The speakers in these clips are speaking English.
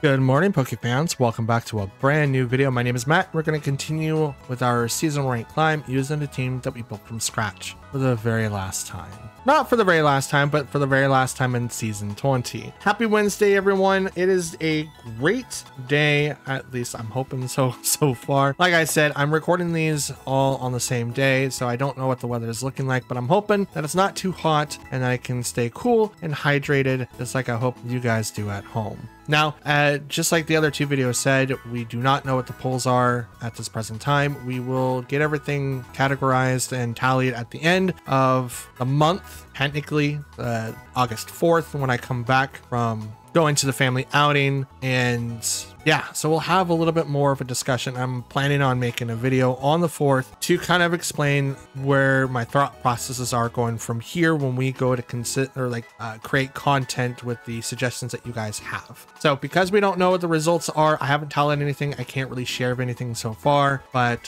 Good morning, Pokefans. Welcome back to a brand new video. My name is Matt. We're going to continue with our season rank climb using the team that we built from scratch for the very last time. Not for the very last time, but for the very last time in season 20. Happy Wednesday, everyone. It is a great day. At least I'm hoping so far. Like I said, I'm recording these all on the same day, so I don't know what the weather is looking like, but I'm hoping that it's not too hot and I can stay cool and hydrated, just like I hope you guys do at home. Now, just like the other two videos said, we do not know what the polls are at this present time. We will get everything categorized and tallied at the end of the month, technically August 4th, when I come back from going to the family outing. And yeah, so we'll have a little bit more of a discussion. I'm planning on making a video on the 4th to kind of explain where my thought processes are going from here when we go to consider create content with the suggestions that you guys have. So because we don't know what the results are, I haven't tallied anything. I can't really share anything so far, but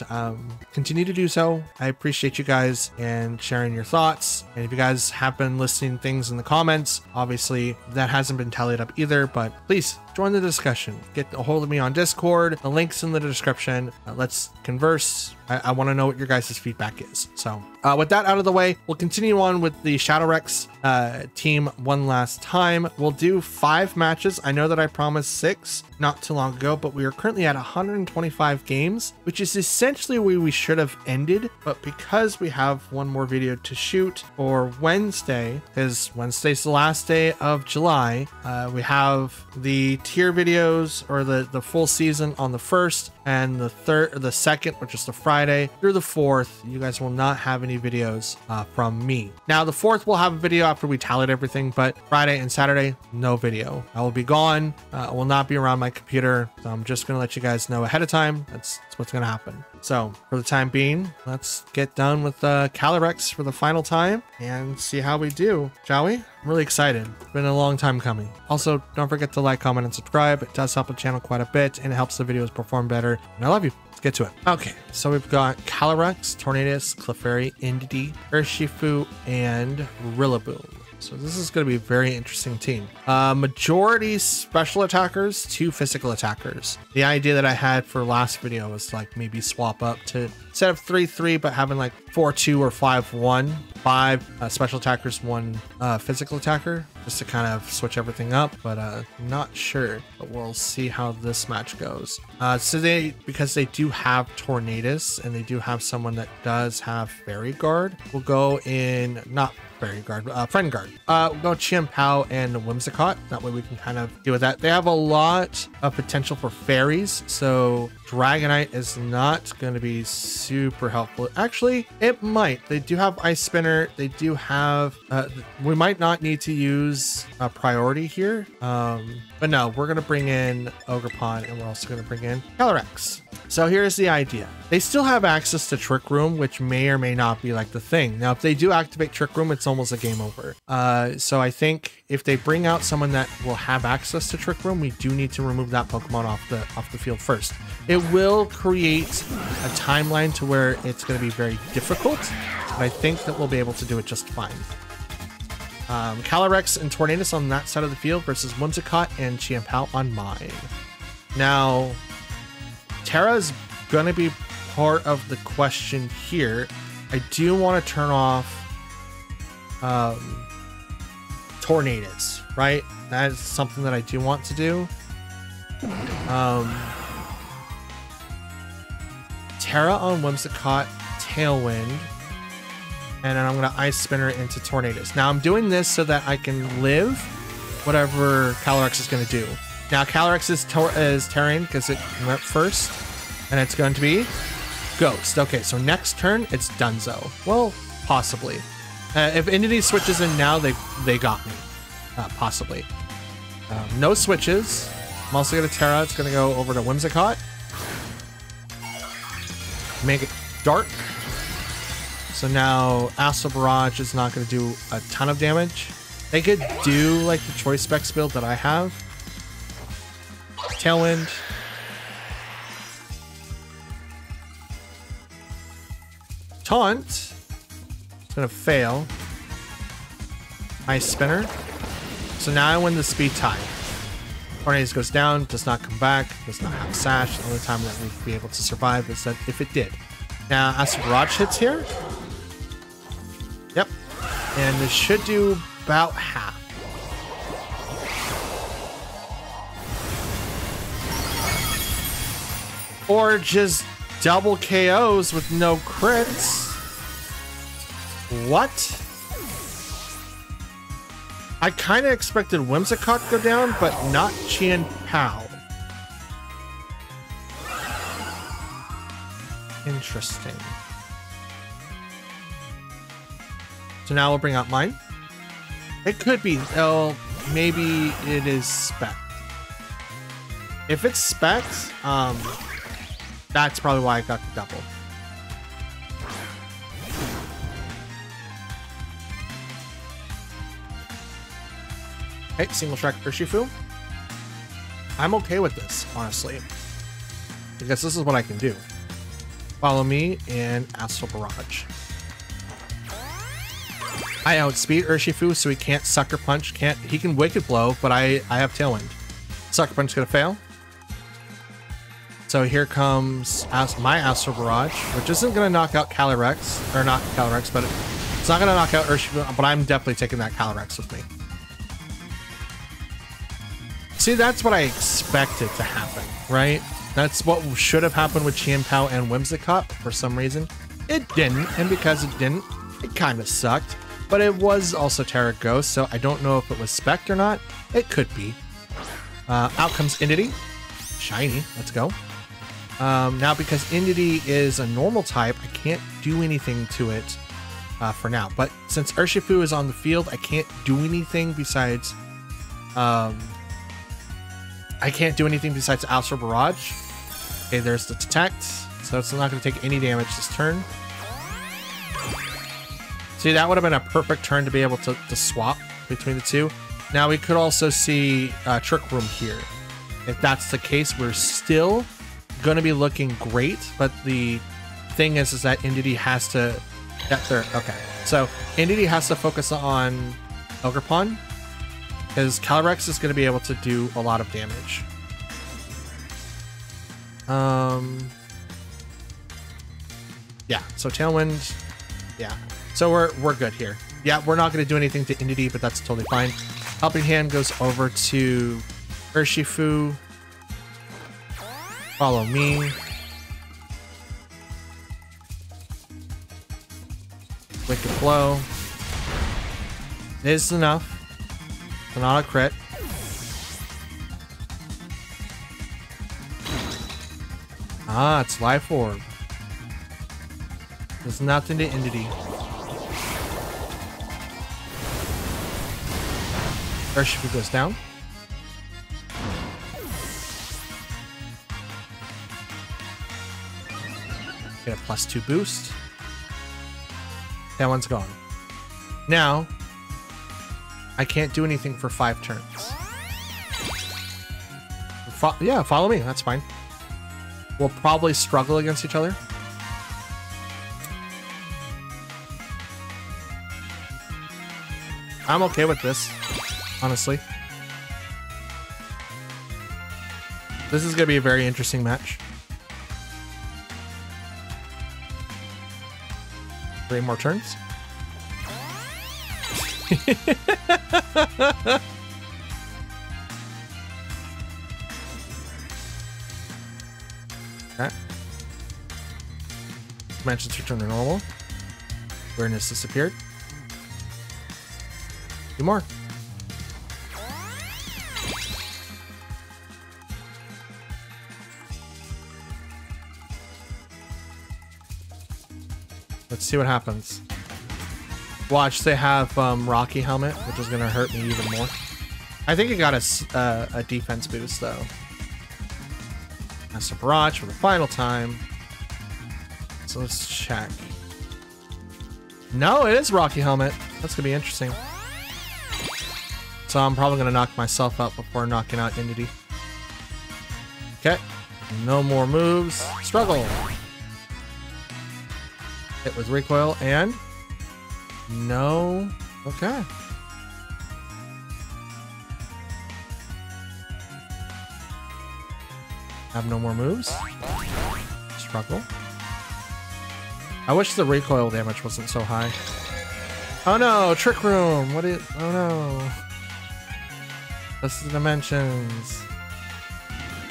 continue to do so. I appreciate you guys and sharing your thoughts. And if you guys have been listing things in the comments, obviously that hasn't been tallied up either, but please join the discussion. Get a hold of me on Discord. The link's in the description. Let's converse. I want to know what your guys' feedback is. So with that out of the way, we'll continue on with the Shadowrex team one last time. We'll do 5 matches. I know that I promised 6 not too long ago, but we are currently at 125 games, which is essentially where we should have ended. But because we have one more video to shoot for Wednesday, because Wednesday's the last day of July, we have the tier videos, or the full season, on the 1st, and the 2nd, which is the Friday, through the 4th. You guys will not have any videos from me. Now the 4th will have a video after we tallied everything, but Friday and Saturday, no video. I will be gone. I will not be around my computer, so I'm just gonna let you guys know ahead of time. That's what's gonna happen. So for the time being, let's get done with Calyrex for the final time and see how we do, shall we? I'm really excited. It's been a long time coming. Also, don't forget to like, comment, and subscribe. It does help the channel quite a bit, and it helps the videos perform better. And I love you. Let's get to it. Okay, so we've got Calyrex, Tornadus, Clefairy, Indeedee, Urshifu, and Rillaboom. So this is going to be a very interesting team. Majority special attackers, 2 physical attackers. The idea that I had for last video was like maybe swap up to, instead of 3-3, but having like 4-2 or 5-1, 5 special attackers, 1 physical attacker, just to kind of switch everything up. But not sure, but we'll see how this match goes. So because they do have Tornadus and they do have someone that does have Fairy Guard, we'll go in, not Fairy Guard, Friend Guard. We'll go Chimpao and Whimsicott. That way we can kind of deal with that. They have a lot of potential for fairies, so Dragonite is not going to be super helpful. Actually, it might. They do have Ice Spinner. They do have, we might not need to use a priority here. But no, we're going to bring in Ogerpon, and we're also going to bring in Calyrex. So here's the idea. They still have access to Trick Room, which may or may not be like the thing. Now, if they do activate Trick Room, it's almost a game over. So I think if they bring out someone that will have access to Trick Room, we do need to remove that Pokemon off the field first. It will create a timeline to where it's going to be very difficult, but I think that we'll be able to do it just fine. Calyrex and Tornadus on that side of the field versus Whimsicott and Chimpao on mine. Now, Terra's going to be part of the question here. I do want to turn off Tornadus, right? That is something that I do want to do. Terra on Whimsicott, Tailwind, and then I'm going to Ice Spinner into Tornadus. Now I'm doing this so that I can live whatever Calyrex is going to do. Now Calyrex is Terrain because it went first, and it's going to be Ghost. Okay, so next turn it's Dunzo. Well, possibly. If Indeedee switches in now, they got me. Possibly. No switches. I'm also going to Terra. It's going to go over to Whimsicott. Make it dark. So now Astral Barrage is not going to do a ton of damage. They could do like the Choice Specs build that I have. Tailwind. Taunt. It's going to fail. Ice Spinner. So now I win the speed tie. Tornado goes down, does not come back, does not have Sash. The only time that we'd be able to survive is that if it did. Now, as Barrage hits here. Yep. And this should do about half. Or just double KOs with no crits. What? I kind of expected Whimsicott to go down, but not Chien Pao. Interesting. So now we'll bring out mine. It could be. Oh, maybe it is Spec. If it's Specs, that's probably why I got the double. Okay, single track Urshifu. I'm okay with this, honestly. Because this is what I can do. Follow me and Astral Barrage. I outspeed Urshifu, so he can't Sucker Punch. He can Wicked Blow, but I have Tailwind. Sucker Punch is gonna fail. So here comes my Astral Barrage, which isn't gonna knock out Calyrex, or not Calyrex, but it's not gonna knock out Urshifu, but I'm definitely taking that Calyrex with me. See, that's what I expected to happen, right? That's what should have happened with Chien Pao and Whimsicott. For some reason, it didn't, and because it didn't, it kind of sucked. But it was also Terra Ghost, so I don't know if it was Spec or not. It could be. Out comes Indity. Shiny, let's go. Now, because Indity is a normal type, I can't do anything to it for now. But since Urshifu is on the field, I can't do anything besides... I can't do anything besides Astral Barrage. Okay, there's the Detect, so it's not going to take any damage this turn. See, that would have been a perfect turn to be able to swap between the two. Now, we could also see Trick Room here. If that's the case, we're still going to be looking great, but the thing is that Indity has to... Okay, so Indity has to focus on Ogerpon, because Calyrex is going to be able to do a lot of damage. Yeah, so Tailwind, yeah. So we're good here. Yeah, we're not going to do anything to Indity, but that's totally fine. Helping Hand goes over to Urshifu. Follow me. Wicked Blow. It is enough. Not a crit. Ah, it's Life Orb. There's nothing to Indity. Urshifu goes down. Get a +2 boost. That one's gone. Now, I can't do anything for 5 turns. Yeah, follow me. That's fine. We'll probably struggle against each other. I'm okay with this, honestly. This is going to be a very interesting match. 3 more turns. Okay. Dimensions return to normal. Awareness disappeared. 2 more. Let's see what happens. Watch, they have Rocky Helmet, which is going to hurt me even more. I think it got a defense boost, though. That's a Barrage for the final time. So let's check. No, it is Rocky Helmet. That's going to be interesting. So I'm probably going to knock myself out before knocking out Indity. Okay. No more moves. Struggle. Hit with recoil and... No. Okay. Have no more moves. Struggle. I wish the recoil damage wasn't so high. Oh no, Trick Room! What is... Oh no. That's the dimensions.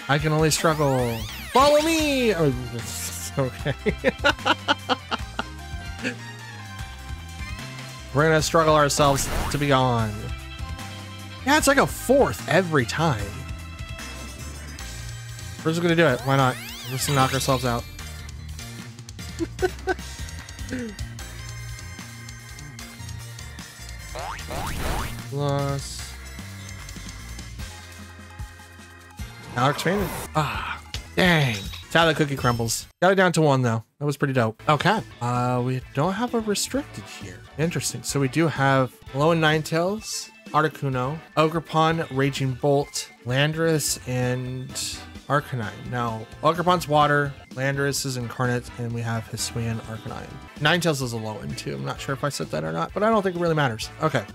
I can only struggle. Follow me! Oh, okay. We're gonna struggle ourselves to be gone. Yeah, it's like a fourth every time. We're just gonna do it. Why not? We're just gonna knock ourselves out. Plus. Now expanded. Ah, dang. That's how the cookie crumbles. Got it down to 1 though. That was pretty dope. Okay. We don't have a restricted here. Interesting. So we do have Low and Ninetales, Articuno, Ogerpon, Raging Bolt, Landorus, and Arcanine. Now, Ogerpon's water, Landorus is Incarnate, and we have Hisuian Arcanine. Ninetales is a low end too. I'm not sure if I said that or not, but I don't think it really matters. Okay.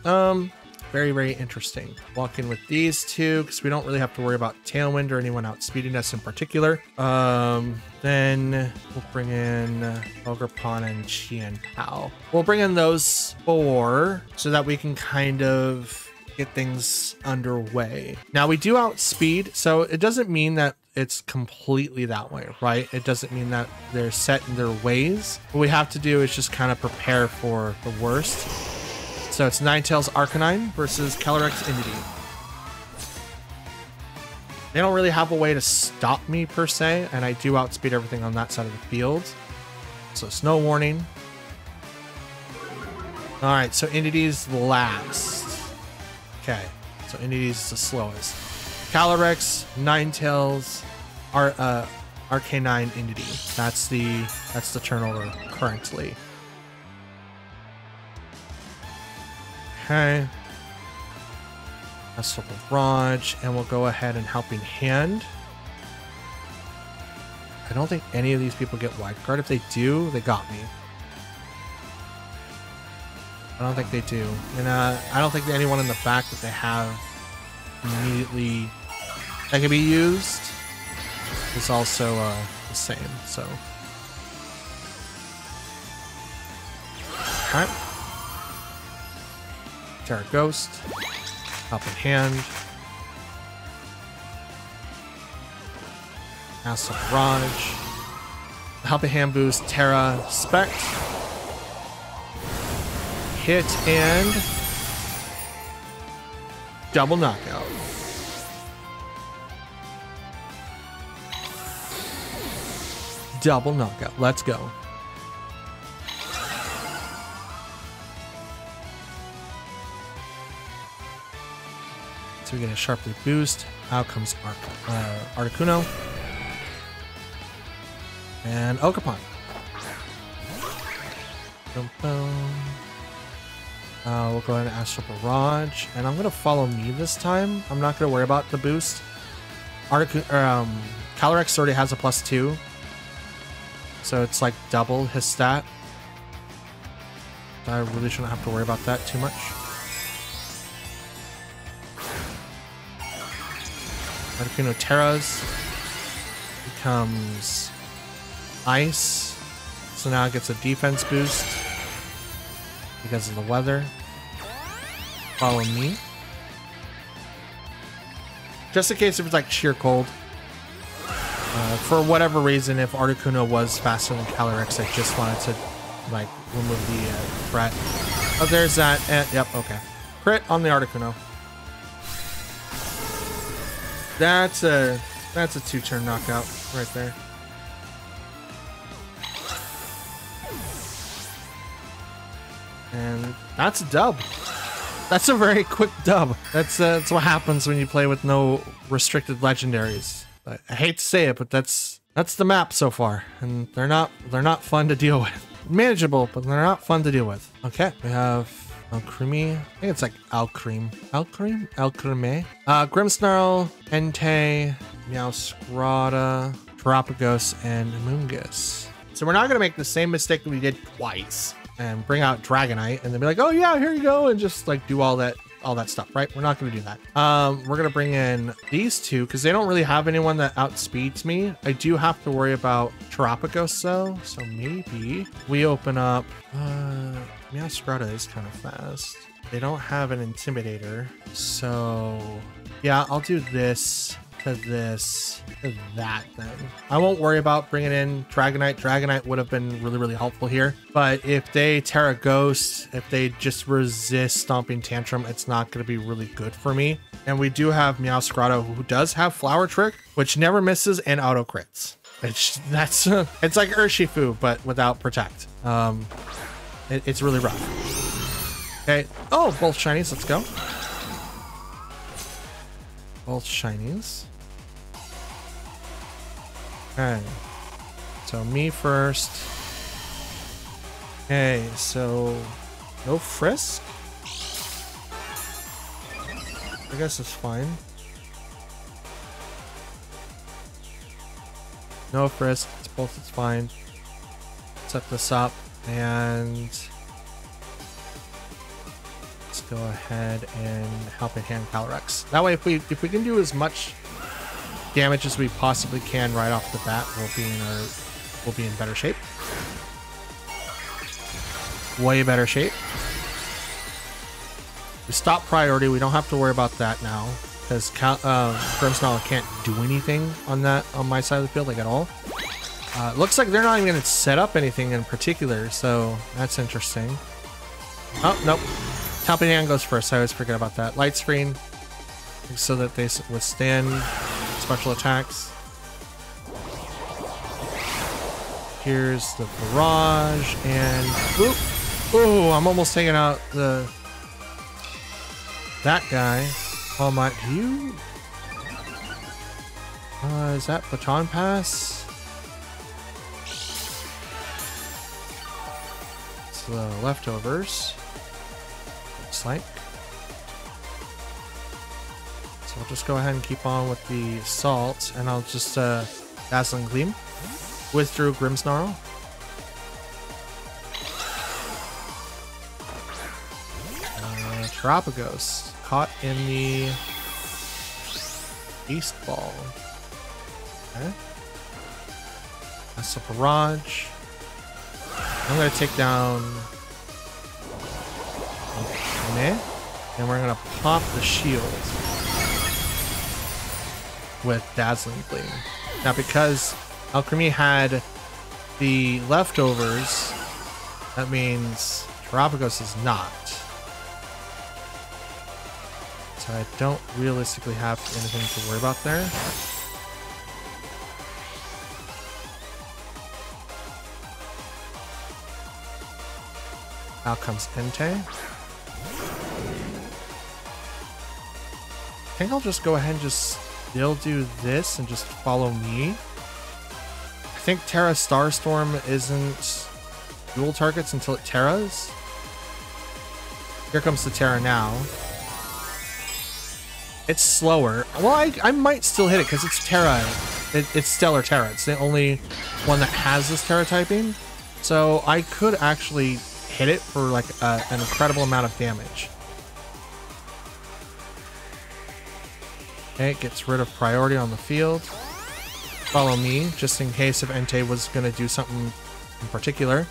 Very, very interesting. Walk in with these two because we don't really have to worry about Tailwind or anyone outspeeding us in particular. Then we'll bring in Ogerpon and Qianpao. We'll bring in those 4 so that we can kind of get things underway. Now we do outspeed, so it doesn't mean that it's completely that way, right? It doesn't mean that they're set in their ways. What we have to do is just kind of prepare for the worst. So it's Ninetales Arcanine versus Calyrex Indeedee. They don't really have a way to stop me per se, and I do outspeed everything on that side of the field. So Snow Warning. All right, so Indeedee's last. Okay, so Indeedee's the slowest. Calyrex, Ninetales, Arcanine, Indeedee. That's the turnover currently. Okay. That's the barrage, and we'll go ahead and Helping Hand. I don't think any of these people get Wide Guard. If they do, they got me. I don't think they do. And I don't think anyone in the back that they have immediately that can be used is also the same, so. Okay. Terra Ghost, Helping Hand, Acid Barrage, Helping Hand boost, Terra Spect, hit and double knockout. Double knockout. Let's go. So we get a Sharply boost. Out comes Articuno. And Ogerpon. We'll go ahead and Astral Barrage. And I'm going to follow me this time. I'm not going to worry about the boost. Calyrex already has a +2. So it's like double his stat. I really shouldn't have to worry about that too much. Articuno Terras becomes Ice, so now it gets a defense boost because of the weather. Follow me. Just in case if it's like sheer cold. For whatever reason, if Articuno was faster than Calyrex, I just wanted to like remove the threat. Oh, there's that. Yep, okay. Crit on the Articuno. That's a 2-turn knockout right there. And that's a dub. That's a very quick dub. That's what happens when you play with no restricted legendaries. I hate to say it, but that's the map so far, and they're not fun to deal with. Manageable, but they're not fun to deal with. Okay, we have Alcremie. I think it's like Alcreme. Alcreme? Alcreme. Grimmsnarl, Entei, Meowscarada, Terapagos, and Mungus. So we're not gonna make the same mistake that we did twice and bring out Dragonite and then be like, oh yeah, here you go, and just like do all that all that stuff, right? We're not going to do that. We're going to bring in these two because they don't really have anyone that outspeeds me. I do have to worry about Terapagos though. So maybe we open up, Meowscarlet is kind of fast. They don't have an Intimidator. So yeah, I'll do this to this to that then. I won't worry about bringing in Dragonite. Dragonite would have been really, really helpful here. But if they Terra Ghost, if they just resist Stomping Tantrum, it's not going to be really good for me. And we do have Meowscarlet, who does have Flower Trick, which never misses and auto crits. It's like Urshifu, but without Protect. It's really rough. Okay. Oh, both shinies. Let's go. Both shinies. Okay. So me first. Okay, so no Frisk. I guess it's fine. No Frisk. It's both. It's fine. Set this up and go ahead and helping hand Calyrex. That way, if we can do as much damage as we possibly can right off the bat, we'll be in better shape. Way better shape. We stop priority. We don't have to worry about that now because Grimmsnarl can't do anything on my side of the field, like at all. Looks like they're not even going to set up anything in particular, so that's interesting. Oh nope. Helping Hand goes first. I always forget about that. Light Screen, so that they withstand special attacks. Here's the Barrage, and whoop. Oh, I'm almost taking out that guy. Oh my, do you? Is that Baton Pass? It's the leftovers. Looks like. So we'll just go ahead and keep on with the Assault, and I'll just Dazzling Gleam. Withdrew Grimmsnarl. Terapagos caught in the Beast Ball. Okay. That's a Barrage. I'm gonna take down and we're gonna pop the shield with Dazzling Gleam. Now, because Alchemy had the leftovers, that means Terapagos is not. So I don't realistically have anything to worry about there. Out comes Entei. I think I'll just go ahead and just still do this and just follow me. I think Terra Starstorm isn't dual targets until it Terras. Here comes the Terra now. It's slower. Well, I might still hit it because it's Terra. It's Stellar Terra. It's the only one that has this Terra typing. So I could actually hit it for like an incredible amount of damage. Okay, it gets rid of priority on the field. Follow me, just in case if Entei was going to do something in particular.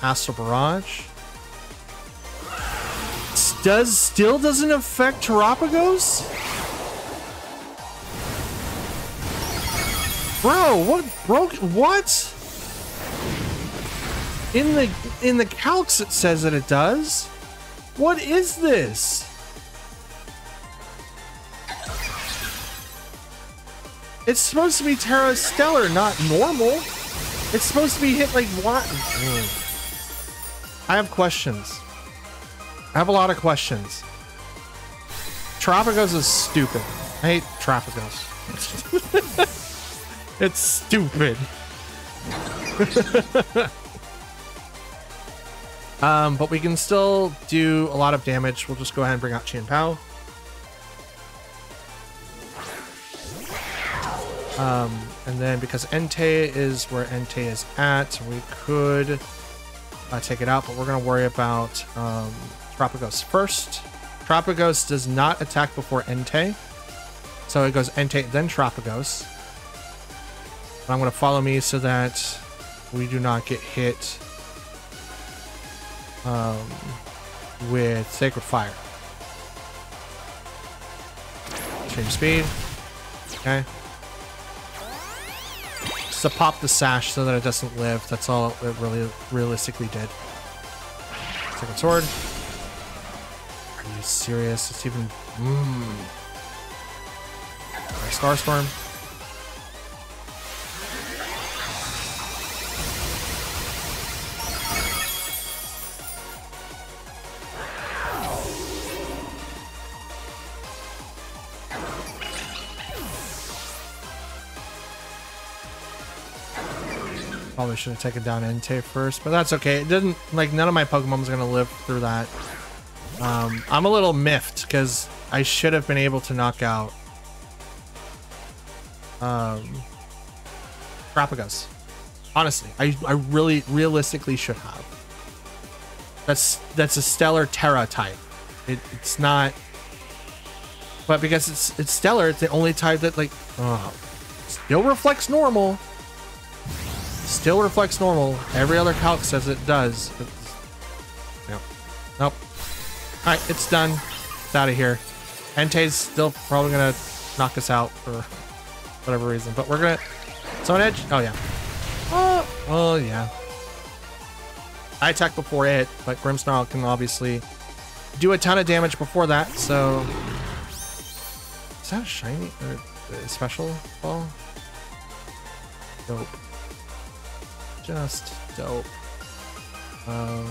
Astral Barrage. Still doesn't affect Terapagos? Bro, what broke? What? In the calcs it says that it does. What is this? It's supposed to be Terra Stellar, not normal. It's supposed to be hit like what? I have questions. I have a lot of questions. Terapagos is stupid. I hate Terapagos. It's stupid. But we can still do a lot of damage. We'll just go ahead and bring out Chien Pao. And then because Entei is where Entei is at, we could take it out, but we're going to worry about Terapagos first. Tropicos does not attack before Entei. So it goes Entei, then Tropicos. I'm going to follow me so that we do not get hit with Sacred Fire. Change speed. Okay. Just to pop the sash so that it doesn't live. That's all it really realistically did. Second sword. Are you serious? It's even... Starstorm. Probably should have taken down Entei first, but that's okay. It didn't, like, none of my Pokemon was gonna live through that. I'm a little miffed because I should have been able to knock out Tropicos. Honestly, I really realistically should have. That's a stellar Terra type. It's not, but because it's stellar, it's the only type that, like, still reflects normal. Still reflects normal. Every other calc says it does. Nope. Nope. Alright, it's done. It's out of here. Entei's still probably gonna knock us out for whatever reason, but we're gonna... Zone Edge? Oh, yeah. Oh, yeah. I attack before it, but Grimmsnarl can obviously do a ton of damage before that, so... Is that a shiny or a special ball? Dope. Just dope. I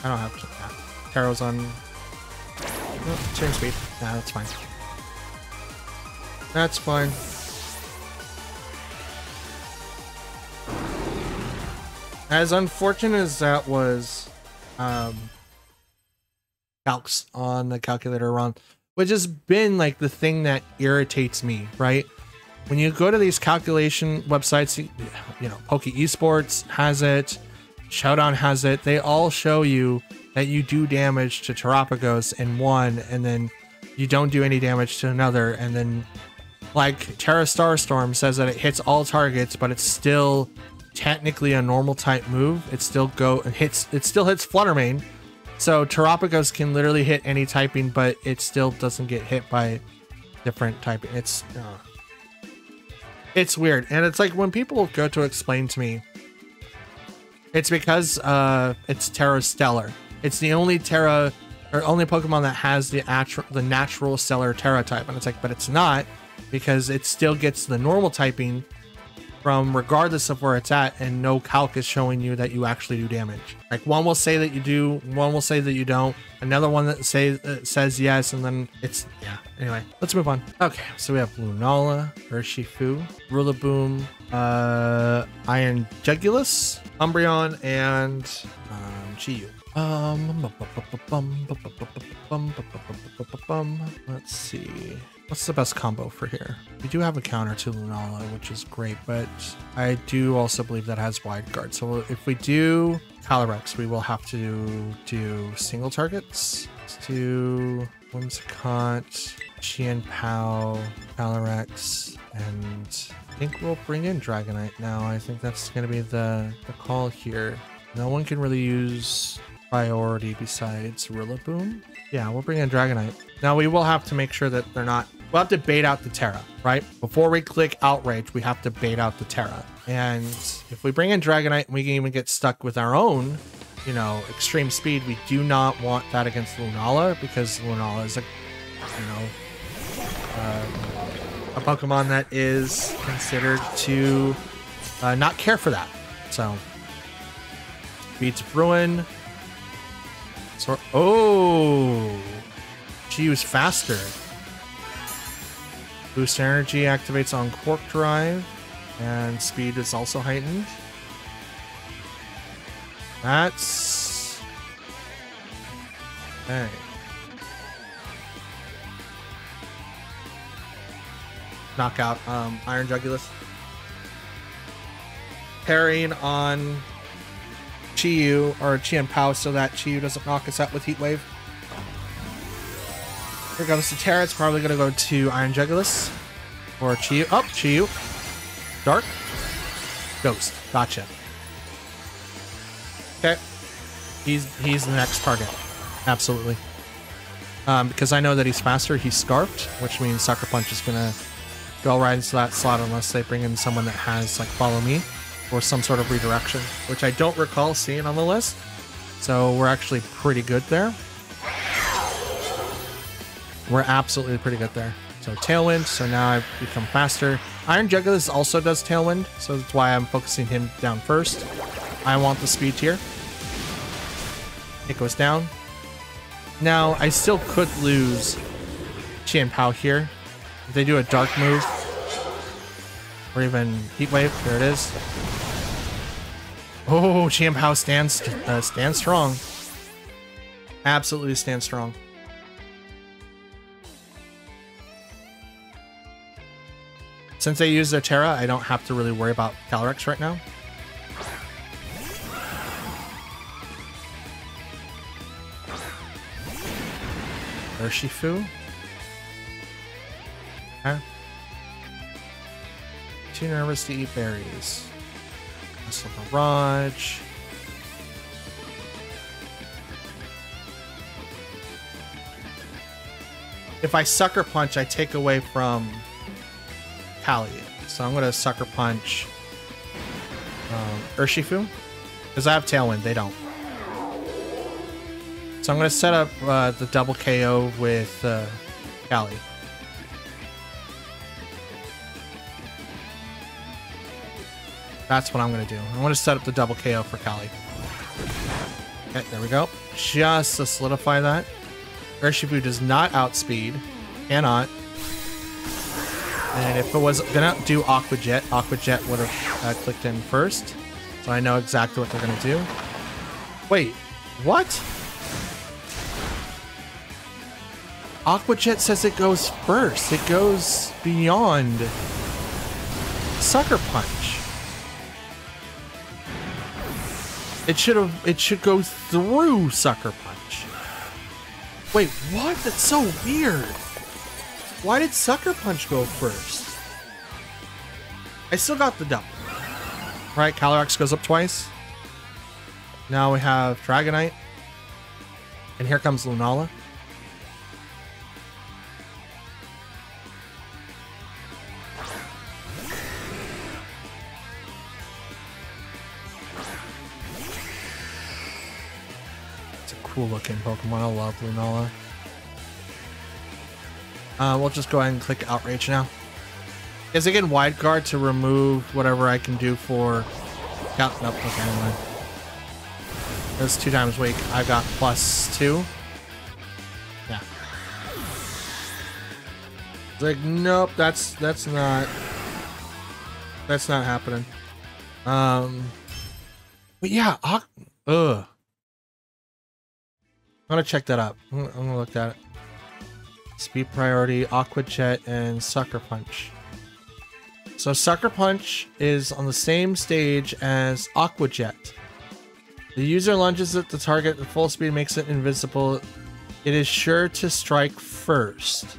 don't have to. Yeah. Taro's on. Oh, change speed. Nah, that's fine. That's fine. As unfortunate as that was, calcs on the calculator run, which has been like the thing that irritates me, right? When you go to these calculation websites, you know, Poke Esports has it, Showdown has it. They all show you that you do damage to Tropicos in one, and then you don't do any damage to another. And then, like, Terra Starstorm says that it hits all targets, but it's still technically a normal type move. It still hits Fluttermane. So Tropicos can literally hit any typing, but it still doesn't get hit by different typing. It's weird. And it's like when people go to explain to me, it's because it's Terra Stellar. It's the only Terra or only Pokemon that has the natural Stellar Terra type. And it's like, but it's not, because it still gets the normal typing from regardless of where it's at, and no calc is showing you that you actually do damage. Like, one will say that you do, one will say that you don't, another one that says yes, and then it's, yeah. Anyway, let's move on. Okay, so we have Lunala, Urshifu, Rillaboom, Iron Jugulus, Umbreon, and Chi-Yu. Let's see. What's the best combo for here? We do have a counter to Lunala, which is great, but I do also believe that has wide guard. So if we do Calyrex, we will have to do single targets. Let's do Whimsicott, Chien-Pao, Calyrex, and I think we'll bring in Dragonite now. I think that's going to be the call here. No one can really use priority besides Rillaboom. Yeah, we'll bring in Dragonite. Now we will have to make sure that they're not... We'll have to bait out the Terra, right? Before we click Outrage, we have to bait out the Terra. And if we bring in Dragonite, we can even get stuck with our own, you know, extreme speed. We do not want that against Lunala, because Lunala is a, you know, a Pokemon that is considered to not care for that. So, beats Ruin. So, oh, she was faster. Boost energy activates on Quark Drive, and speed is also heightened. That's okay. Knockout Iron Jugulus. Parrying on Chi-Yu or Chien-Pao so that Chi-Yu doesn't knock us out with Heat Wave. Here comes the Terra. It's probably gonna go to Iron Jugulis or Chiyu. Oh, Chiyu. Dark. Ghost. Gotcha. Okay. He's the next target. Absolutely. Because I know that he's faster, he's Scarfed, which means Sucker Punch is gonna go right into that slot unless they bring in someone that has like Follow Me or some sort of redirection, which I don't recall seeing on the list. So we're actually pretty good there. We're absolutely pretty good there. So Tailwind, so now I've become faster. Iron Jugulis also does Tailwind, so that's why I'm focusing him down first. I want the speed tier. It goes down. Now, I still could lose Qian Pao here. If they do a dark move, or even Heat Wave, there it is. Oh, Qian Pao stands strong. Absolutely stands strong. Since they use their Terra, I don't have to really worry about Calyrex right now. Urshifu. Okay. Too nervous to eat berries. Muscle Barrage. If I Sucker Punch, I take away from Kali. So I'm going to Sucker Punch Urshifu. Because I have Tailwind, they don't. So I'm going to set up the double KO with Kali. That's what I'm going to do. I'm going to set up the double KO for Kali. Okay, there we go. Just to solidify that. Urshifu does not outspeed. Cannot. And if it was going to do Aqua Jet would have clicked in first. So I know exactly what they're going to do. Wait, what? Aqua Jet says it goes first. It goes beyond Sucker Punch. It should go through Sucker Punch. Wait, what? That's so weird. Why did Sucker Punch go first? I still got the double. Right, Calyrex goes up twice. Now we have Dragonite. And here comes Lunala. Cool looking Pokemon. I love Lunala. We'll just go ahead and click Outrage now. Is again Wide Guard to remove whatever I can do for. Nope, okay, never mind. It's 2 times weak. I got +2. Yeah. It's like nope, that's not happening. But yeah, ugh. I'm gonna check that up. I'm gonna look at it. Speed priority, Aqua Jet, and Sucker Punch. So Sucker Punch is on the same stage as Aqua Jet. The user lunges at the target at full speed, makes it invisible. It is sure to strike first.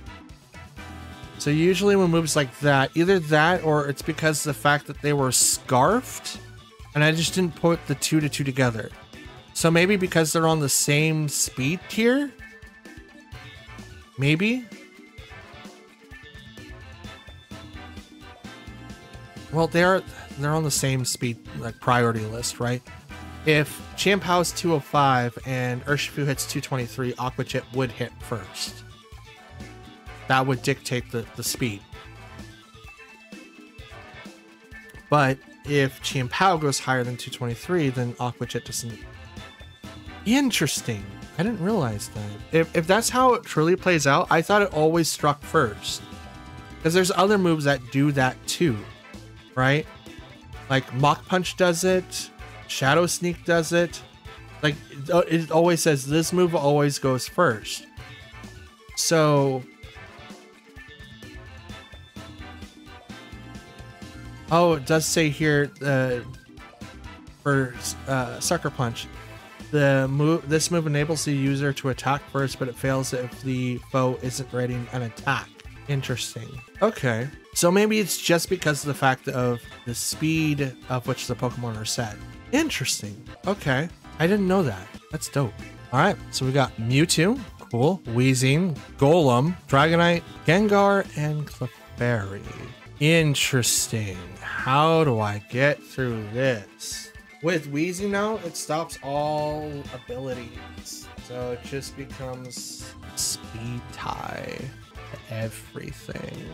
So usually when moves like that, either that or it's because of the fact that they were scarfed, and I just didn't put the 2 together. So maybe because they're on the same speed tier? Maybe? Well, they're on the same speed like priority list, right? If Qian Pao is 205 and Urshifu hits 223, Aqua Jet would hit first. That would dictate the speed. But if Qian Pao goes higher than 223, then Aqua Jet doesn't. Interesting. I didn't realize that. If that's how it truly plays out, I thought it always struck first. Because there's other moves that do that too, right? Like Mach Punch does it, Shadow Sneak does it. Like it always says this move always goes first. So oh, it does say here for Sucker Punch. This move enables the user to attack first, but it fails if the foe isn't ready an attack. Interesting. Okay. So maybe it's just because of the fact of the speed of which the Pokemon are set. Interesting. Okay. I didn't know that. That's dope. All right. So we got Mewtwo. Cool. Weezing. Golem. Dragonite. Gengar. And Clefairy. Interesting. How do I get through this? With Weezing now, it stops all abilities. So it just becomes speed tie to everything.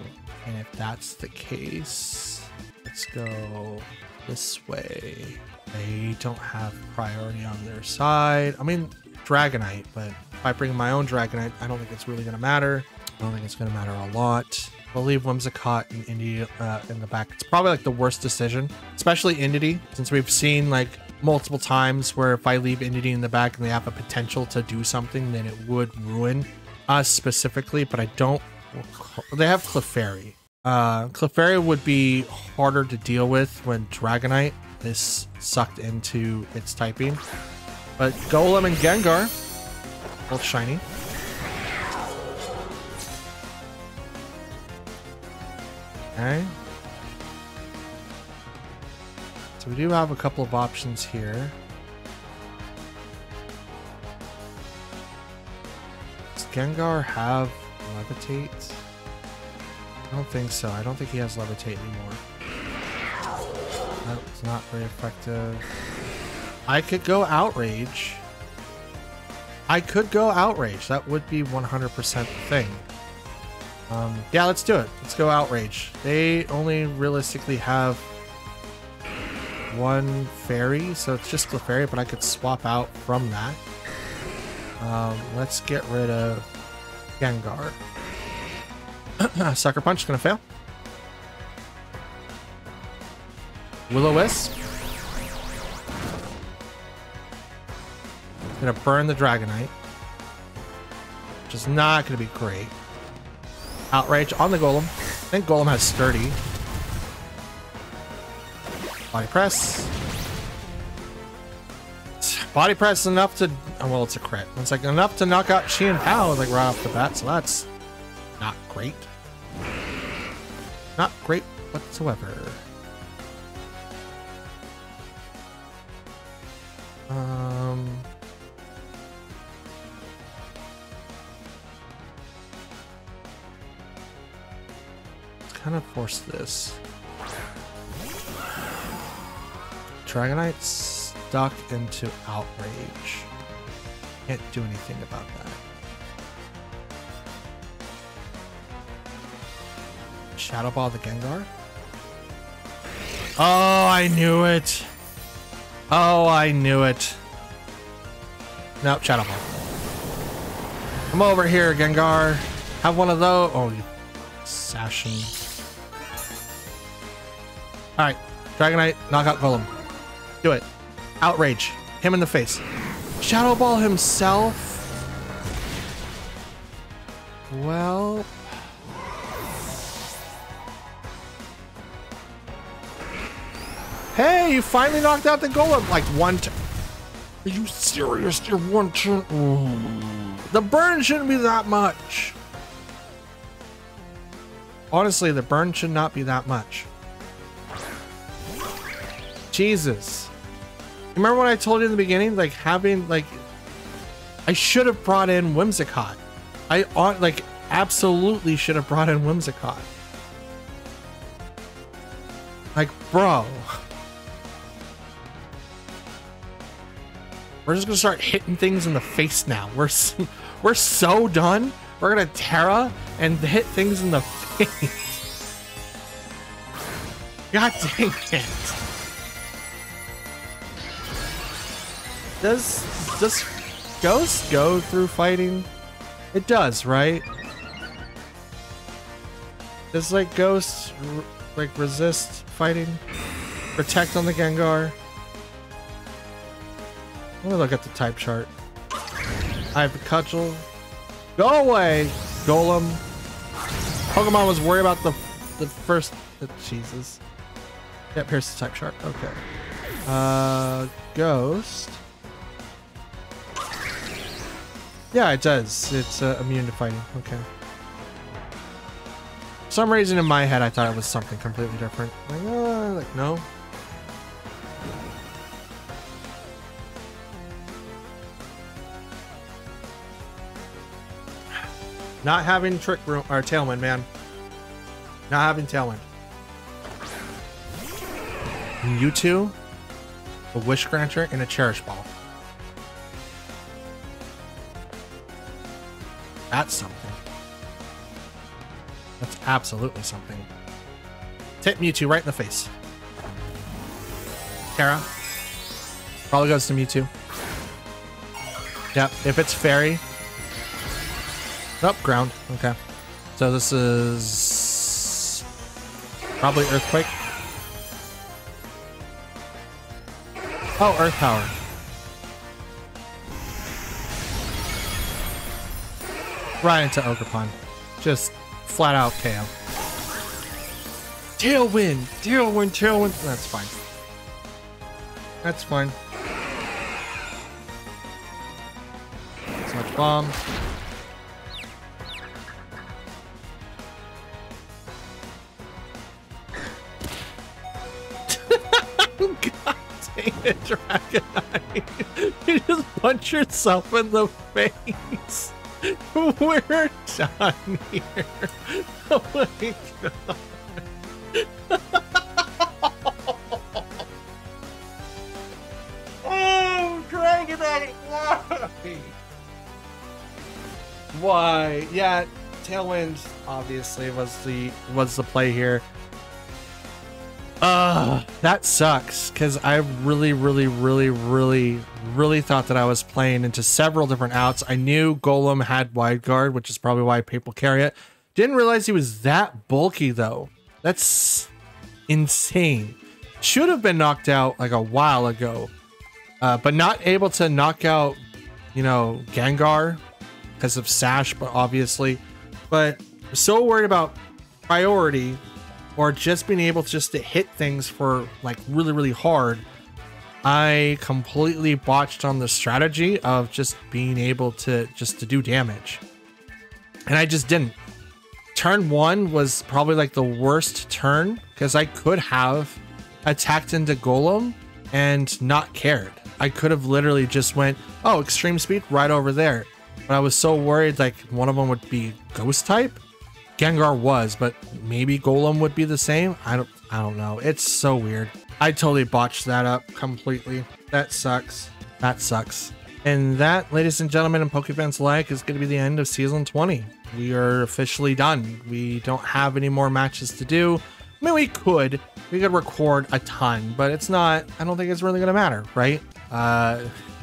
And if that's the case, let's go this way. They don't have priority on their side. I mean, Dragonite, but if I bring my own Dragonite, I don't think it's really going to matter. I don't think it's going to matter a lot. We'll leave Whimsicott and Indy in the back. It's probably like the worst decision, especially Indy, since we've seen like multiple times where if I leave Indy in the back and they have a potential to do something, then it would ruin us specifically, but I don't. They have Clefairy. Clefairy would be harder to deal with when Dragonite is sucked into its typing, but Golem and Gengar, both shiny. Okay. So we do have a couple of options here. Does Gengar have Levitate? I don't think so. I don't think he has Levitate anymore. That's not very effective. I could go Outrage. I could go Outrage. That would be 100% the thing. Yeah, let's do it. Let's go Outrage. They only realistically have one fairy, so it's just Clefairy, but I could swap out from that. Let's get rid of Gengar. Sucker Punch is gonna fail. Will-O-Wisp. Gonna burn the Dragonite, which is not gonna be great. Outrage on the Golem. I think Golem has Sturdy. Body Press. Body Press enough to... Oh, well, it's a crit. It's like enough to knock out Chi and Pao like right off the bat, so that's not great. Not great whatsoever. Kind of force this. Dragonite stuck into Outrage. Can't do anything about that. Shadow Ball the Gengar. Oh, I knew it. Oh, I knew it. Nope, Shadow Ball. Come over here, Gengar. Have one of those. Oh, you assassin. Alright, Dragonite, knock out Golem. Do it. Outrage. Him in the face. Shadow Ball himself? Well... Hey, you finally knocked out the Golem! Like one turn. Are you serious? You're one turn. The burn shouldn't be that much. Honestly, the burn should not be that much. Jesus. Remember what I told you in the beginning? Like having like... I should have brought in Whimsicott. I like absolutely should have brought in Whimsicott. Like, bro. We're just gonna start hitting things in the face now. We're so done. We're gonna Terra and hit things in the face. God dang it. Does Ghost go through fighting? It does, right? Does like Ghost like resist fighting? Protect on the Gengar? Let me look at the type chart. I have a Cudgel. Go away, Golem. Pokemon was worried about the first... Jesus. Yep, here's the type chart. Okay. Ghost. Yeah, it does. It's immune to fighting. Okay. For some reason in my head, I thought it was something completely different. Like no. Not having Trick Room or Tailwind, man. Not having Tailwind. Mewtwo, a Wish Granter, and a Cherish Ball. That's something. That's absolutely something. Tip Mewtwo right in the face. Terra. Probably goes to Mewtwo. Yep, if it's Fairy. Nope, ground. Okay. So this is probably Earthquake. Oh, Earth Power. Right into Ogerpon. Just flat out KO. Tailwind! Tailwind, Tailwind! That's fine. That's fine. So much bomb. God dang it, Dragonite. You just punch yourself in the face. We're done here. Oh my god. Oh, Dragonite, why? Why? Yeah, Tailwind obviously was the play here. That sucks, because I really thought that I was playing into several different outs. I knew Golem had wide guard, which is probably why people carry it. Didn't realize he was that bulky though. That's insane. Should have been knocked out like a while ago, but not able to knock out, you know, Gengar because of Sash, but obviously, but so worried about priority or just being able to hit things for like really hard. I completely botched on the strategy of just being able to do damage, and I just didn't. Turn one was probably like the worst turn because I could have attacked into Golem and not cared. I could have literally just went, oh, extreme speed right over there, but I was so worried like one of them would be ghost type. Gengar was, but maybe Golem would be the same. I don't know. It's so weird. I totally botched that up completely. That sucks. That sucks. And that, ladies and gentlemen, and Pokefans alike, is going to be the end of Season 20. We are officially done. We don't have any more matches to do. I mean, we could record a ton, but it's not, I don't think it's really going to matter, right?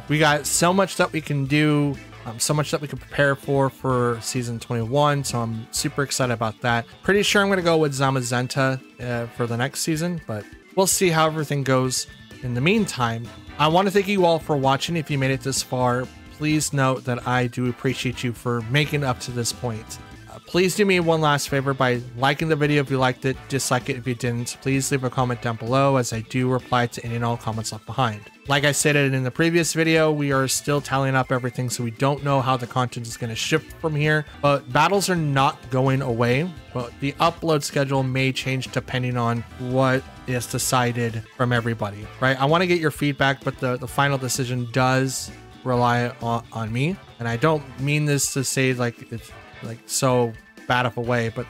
We got so much that we can do, so much that we can prepare for Season 21, so I'm super excited about that. Pretty sure I'm going to go with Zamazenta for the next season, but we'll see how everything goes. In the meantime, I want to thank you all for watching. If you made it this far, please note that I do appreciate you for making it up to this point. Please do me one last favor by liking the video if you liked it, dislike it if you didn't. Please leave a comment down below, as I do reply to any and all comments left behind. Like I stated in the previous video, we are still tallying up everything, so we don't know how the content is going to shift from here, but battles are not going away, but the upload schedule may change depending on what is decided from everybody, right? I want to get your feedback, but the final decision does rely on me, and I don't mean this to say like it's like so bad of a way, but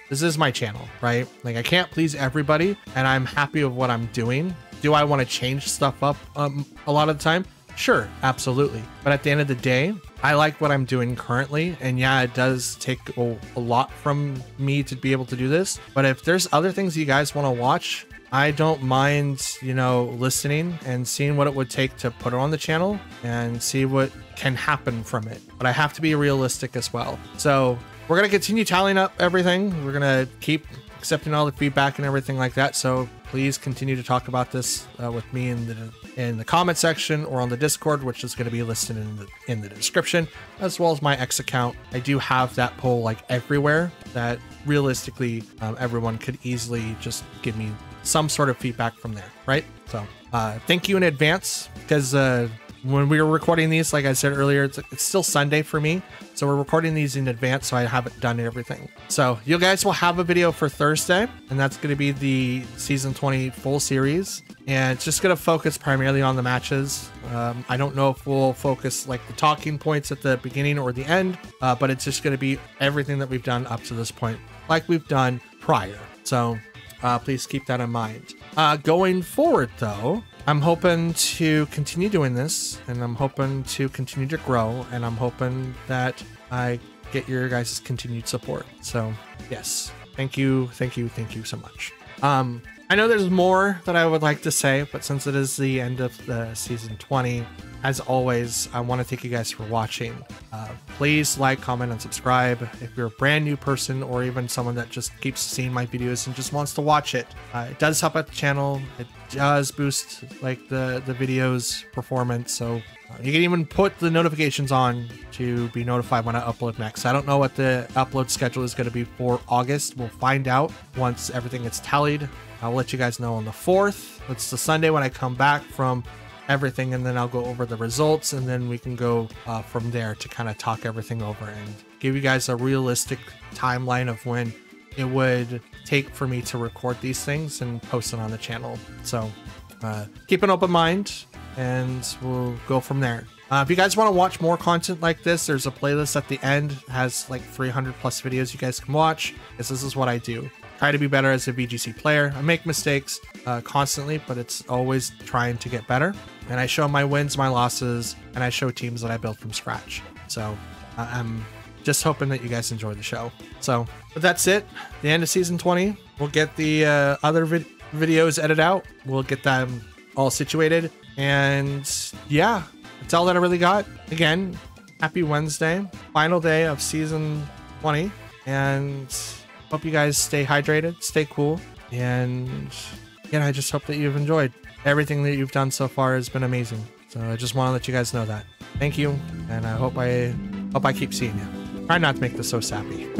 this is my channel, right? Like, I can't please everybody, and I'm happy with what I'm doing. Do I want to change stuff up a lot of the time? Sure, absolutely. But at the end of the day, I like what I'm doing currently, and yeah, it does take a lot from me to be able to do this, but if there's other things you guys want to watch, I don't mind, you know, listening and seeing what it would take to put it on the channel and see what can happen from it. But I have to be realistic as well. So we're going to continue tallying up everything. We're going to keep accepting all the feedback and everything like that. So please continue to talk about this with me in the comment section or on the Discord, which is going to be listed in the description, as well as my X account. I do have that poll like everywhere that realistically everyone could easily just give me some sort of feedback from there, right? So thank you in advance, because when we were recording these, like I said earlier, it's still Sunday for me. So we're recording these in advance, so I haven't done everything. So you guys will have a video for Thursday, and that's going to be the season 20 full series. And it's just going to focus primarily on the matches. I don't know if we'll focus like the talking points at the beginning or the end, but it's just going to be everything that we've done up to this point, like we've done prior. So please keep that in mind. Going forward, though, I'm hoping to continue doing this, and I'm hoping to continue to grow, and I'm hoping that I get your guys' continued support. So yes, thank you so much. I know there's more that I would like to say, but since it is the end of the season 20, as always, I want to thank you guys for watching. Please like, comment, and subscribe. If you're a brand new person or even someone that just keeps seeing my videos and just wants to watch it, it does help out the channel. It does boost like the videos performance. So you can even put the notifications on to be notified when I upload next. I don't know what the upload schedule is going to be for August. We'll find out once everything gets tallied. I'll let you guys know on the 4th. It's the Sunday when I come back from everything, and then I'll go over the results, and then we can go from there to kind of talk everything over and give you guys a realistic timeline of when it would take for me to record these things and post it on the channel. So keep an open mind, and we'll go from there. If you guys want to watch more content like this, there's a playlist at the end. It has like 300 plus videos you guys can watch, because this is what I do. Try to be better as a VGC player. I make mistakes constantly, but it's always trying to get better. And I show my wins, my losses, and I show teams that I built from scratch. So I'm just hoping that you guys enjoy the show. So but that's it. The end of season 20. We'll get the other videos edited out. We'll get them all situated. And yeah, that's all that I really got. Again, happy Wednesday. Final day of season 20. And hope you guys stay hydrated, stay cool, and yeah, I just hope that you've enjoyed. Everything that you've done so far has been amazing. So I just want to let you guys know that. Thank you, and I hope I keep seeing you. Try not to make this so sappy.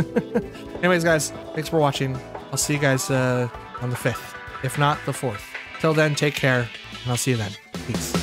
Anyways, guys, thanks for watching. I'll see you guys on the 5th, if not the 4th. Till then, take care, and I'll see you then. Peace.